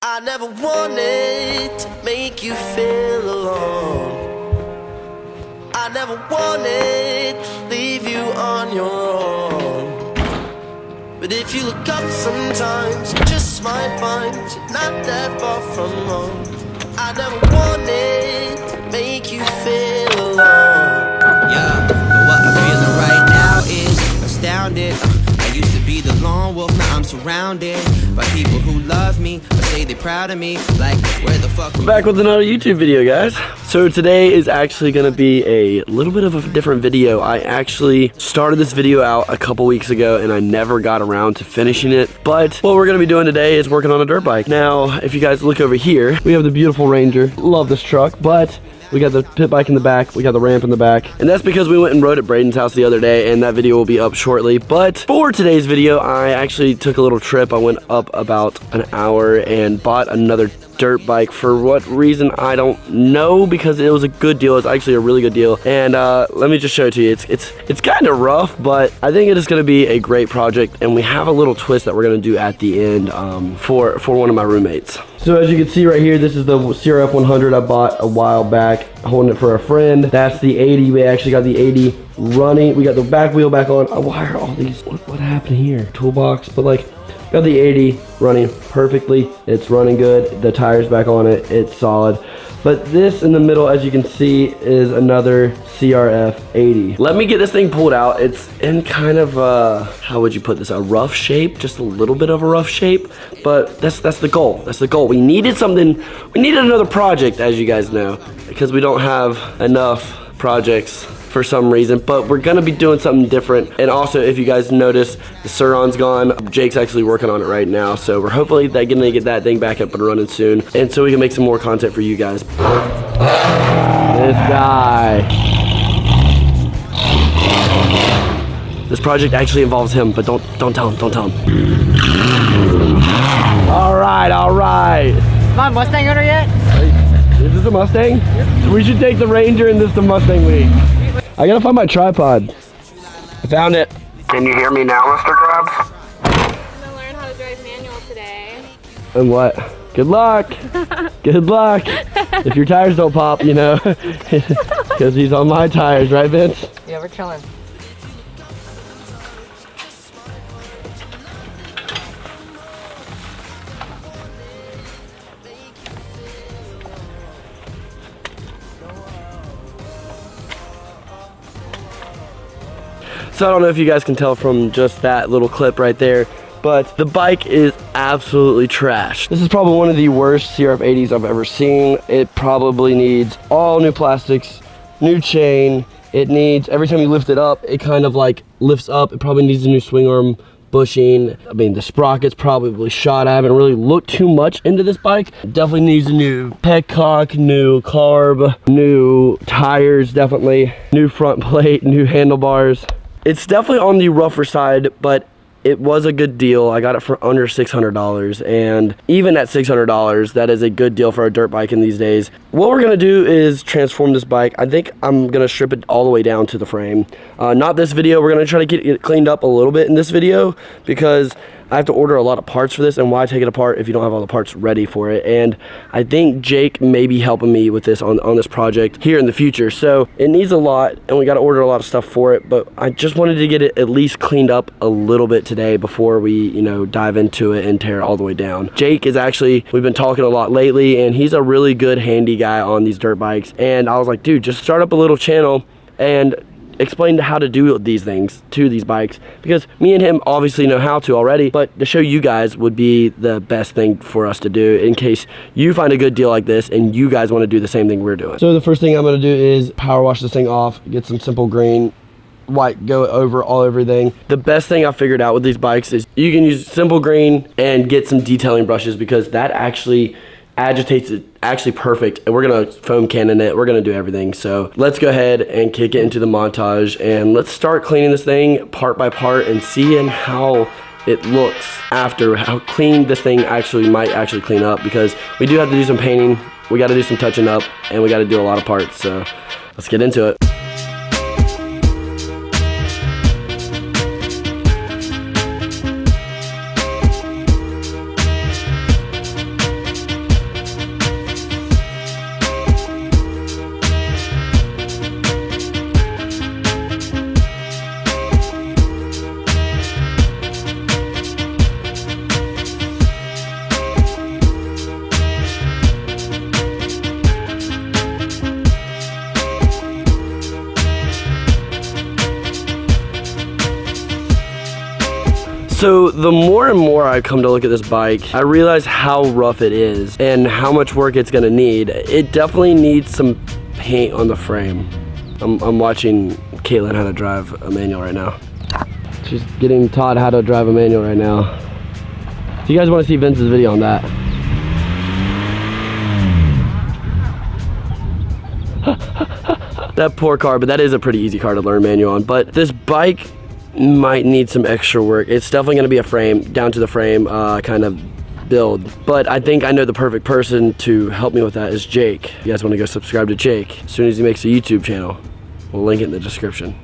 I never wanted to make you feel alone. I never wanted to leave you on your own. But if you look up sometimes, you just might find you're not that far from home. I never wanted to make you feel alone. Yeah, but what I'm feeling right now is astounded. I used to be the lone wolf, now I'm surrounded by people who love me, but say they're proud of me. Like, where the fuck? Back with another YouTube video, guys. So today is actually gonna be a little bit of a different video. I actually started this video out a couple weeks ago and I never got around to finishing it. But what we're gonna be doing today is working on a dirt bike. Now, if you guys look over here, we have the beautiful Ranger. Love this truck, but we got the pit bike in the back, we got the ramp in the back, and that's because we went and rode at Braden's house the other day, and that video will be up shortly. But for today's video, I actually took a little trip. I went up about an hour and bought another dirt bike. For what reason, I don't know, because it was a good deal. It's actually a really good deal, and let me just show it to you. It's kind of rough, but I think it is going to be a great project, and we have a little twist that we're going to do at the end for one of my roommates. So as you can see right here, this is the CRF 100 I bought a while back, holding it for a friend. That's the 80. We actually got the 80 running. We got the back wheel back on. Why are all these, what happened here? Toolbox, but like, got the 80 running perfectly. It's running good. The tires back on it. It's solid. But this in the middle, as you can see, is another CRF 80. Let me get this thing pulled out. It's in kind of how would you put this? A rough shape, just a little bit of a rough shape. But that's the goal. That's the goal. We needed something. We needed another project, as you guys know, because we don't have enough projects for some reason, but we're gonna be doing something different. And also, if you guys notice, the Suron's gone. Jake's actually working on it right now, so we're hopefully gonna get that thing back up and running soon, and so we can make some more content for you guys. This guy. This project actually involves him, but don't tell him. Don't tell him. All right. Am I a Mustang owner yet? Is this a Mustang? Yep. We should take the Ranger and this the Mustang league. I gotta find my tripod. I found it. Can you hear me now, Mr. Krabs? I'm gonna learn how to drive manual today. And what? Good luck. Good luck. If your tires don't pop, you know, because he's on my tires, right, Vince? Yeah, we're chilling. So I don't know if you guys can tell from just that little clip right there, but the bike is absolutely trash. This is probably one of the worst CRF 80s I've ever seen. It probably needs all new plastics, new chain. It needs, every time you lift it up, it kind of like lifts up. It probably needs a new swing arm bushing. I mean, the sprocket's probably shot. I haven't really looked too much into this bike. It definitely needs a new petcock, new carb, new tires, definitely, new front plate, new handlebars. It's definitely on the rougher side, but it was a good deal. I got it for under $600, and even at $600, that is a good deal for a dirt bike in these days. What we're gonna do is transform this bike. I think I'm gonna strip it all the way down to the frame. Not this video. We're gonna try to get it cleaned up a little bit in this video, because I have to order a lot of parts for this, and why take it apart if you don't have all the parts ready for it? And I think Jake may be helping me with this on this project here in the future. So it needs a lot, and we got to order a lot of stuff for it, but I just wanted to get it at least cleaned up a little bit today before we, you know, dive into it and tear it all the way down. Jake is actually, we've been talking a lot lately, and he's a really good handy guy on these dirt bikes. And I was like, dude, just start up a little channel and explain how to do these things to these bikes, because me and him obviously know how to already, but to show you guys would be the best thing for us to do in case you find a good deal like this and you guys want to do the same thing we're doing. So the first thing I'm going to do is power wash this thing off, get some simple green white, go over all everything. The best thing I figured out with these bikes is you can use simple green and get some detailing brushes, because that actually agitates it actually perfect, and we're gonna foam cannon it. We're gonna do everything. So let's go ahead and kick it into the montage, and let's start cleaning this thing part by part and seeing how it looks after, how clean this thing might actually clean up, because we do have to do some painting, we got to do some touching up, and we got to do a lot of parts. So let's get into it. So the more and more I come to look at this bike, I realize how rough it is and how much work it's gonna need. It definitely needs some paint on the frame. I'm watching Caitlin how to drive a manual right now. She's getting taught how to drive a manual right now. If you guys want to see Vince's video on that. That poor car, but that is a pretty easy car to learn manual on. But this bike might need some extra work. It's definitely going to be a frame, down to the frame kind of build. But I think I know the perfect person to help me with that is Jake. If you guys want to go subscribe to Jake as soon as he makes a YouTube channel. We'll link it in the description.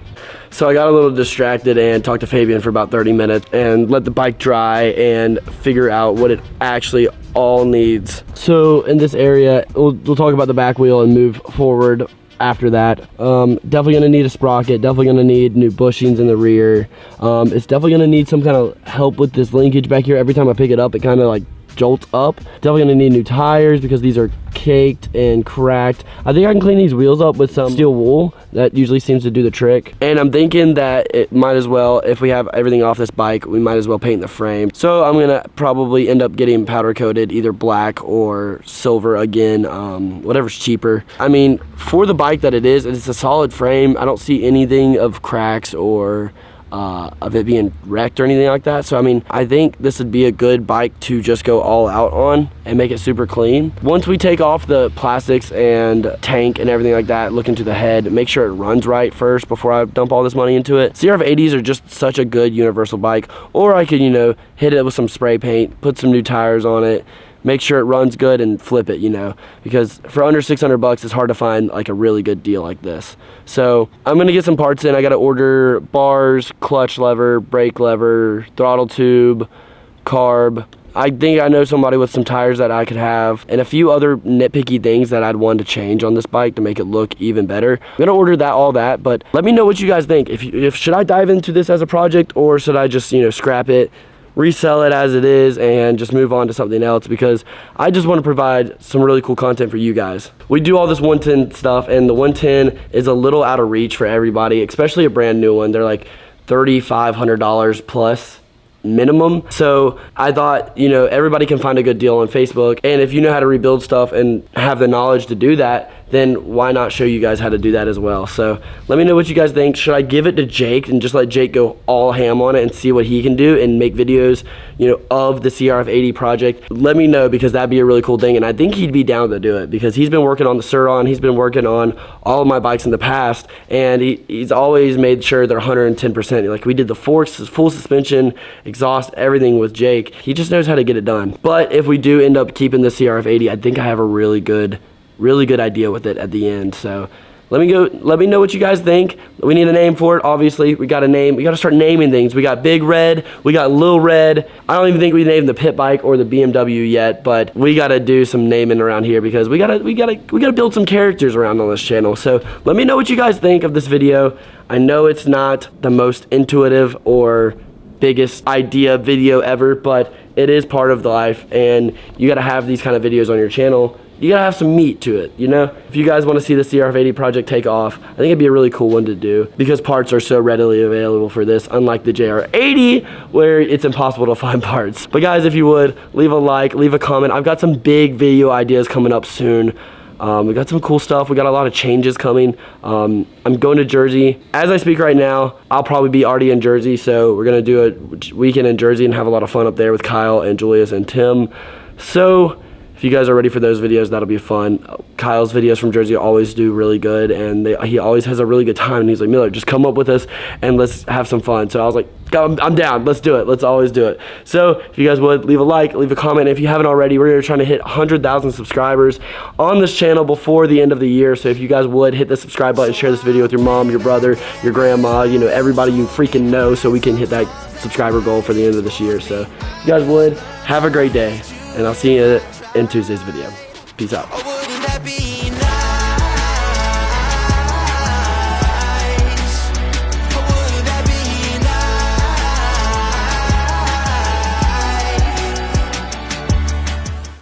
So I got a little distracted and talked to Fabian for about 30 minutes and let the bike dry and figure out what it actually all needs. So in this area, we'll talk about the back wheel and move forward after that. Definitely gonna need a sprocket, definitely gonna need new bushings in the rear. It's definitely gonna need some kind of help with this linkage back here. Every time I pick it up, it kind of like jolts up. Definitely gonna need new tires because these are caked and cracked. I think I can clean these wheels up with some steel wool. That usually seems to do the trick. And I'm thinking that it might as well, if we have everything off this bike, we might as well paint the frame. So I'm gonna probably end up getting powder coated, either black or silver again, whatever's cheaper. I mean, for the bike that it is, it's a solid frame. I don't see anything of cracks or of it being wrecked or anything like that. So I mean, I think this would be a good bike to just go all out on and make it super clean. Once we take off the plastics and tank and everything like that, look into the head, make sure it runs right first before I dump all this money into it. CRF80s are just such a good universal bike. Or I could, you know, hit it with some spray paint, put some new tires on it, make sure it runs good and flip it, you know, because for under 600 bucks, it's hard to find like a really good deal like this. So I'm gonna get some parts in. I gotta order bars, clutch lever, brake lever, throttle tube, carb. I think I know somebody with some tires that I could have and a few other nitpicky things that I'd want to change on this bike to make it look even better. I'm gonna order all that, but let me know what you guys think. If should I dive into this as a project or should I just, you know, scrap it, resell it as it is and just move on to something else, because I just want to provide some really cool content for you guys. We do all this 110 stuff and the 110 is a little out of reach for everybody, especially a brand new one. They're like $3,500 plus minimum. So I thought, you know, everybody can find a good deal on Facebook, and if you know how to rebuild stuff and have the knowledge to do that, then why not show you guys how to do that as well? So let me know what you guys think. Should I give it to Jake and just let Jake go all ham on it and see what he can do and make videos, you know, of the CRF80 project? Let me know, because that'd be a really cool thing, and I think he'd be down to do it because he's been working on the Suron, he's been working on all of my bikes in the past, and he's always made sure they're 110%. Like we did the forks, full suspension, exhaust, everything with Jake. He just knows how to get it done. But if we do end up keeping the CRF80, I think I have a really good idea with it at the end. So let me know what you guys think. We need a name for it. Obviously we got a name. We got to start naming things. We got Big Red, we got Lil Red. I don't even think we named the pit bike or the BMW yet, but we got to do some naming around here because we got to build some characters around on this channel. So let me know what you guys think of this video. I know it's not the most intuitive or biggest idea video ever, but it is part of the life, and you got to have these kind of videos on your channel. You gotta have some meat to it, you know? If you guys wanna see the CRF80 project take off, I think it'd be a really cool one to do because parts are so readily available for this, unlike the JR80 where it's impossible to find parts. But guys, if you would, leave a like, leave a comment. I've got some big video ideas coming up soon. We got some cool stuff. We got a lot of changes coming. I'm going to Jersey. As I speak right now, I'll probably be already in Jersey, so we're gonna do a weekend in Jersey and have a lot of fun up there with Kyle and Julius and Tim. So if you guys are ready for those videos, that'll be fun. Kyle's videos from Jersey always do really good, and he always has a really good time, and he's like, Miller, just come up with us and let's have some fun. So I was like, I'm down, let's do it, let's always do it. So if you guys would, leave a like, leave a comment. If you haven't already, we're trying to hit 100,000 subscribers on this channel before the end of the year. So if you guys would, hit the subscribe button, share this video with your mom, your brother, your grandma, you know, everybody you freaking know, so we can hit that subscriber goal for the end of this year. So if you guys would, have a great day, and I'll see you in Tuesday's video. Peace out.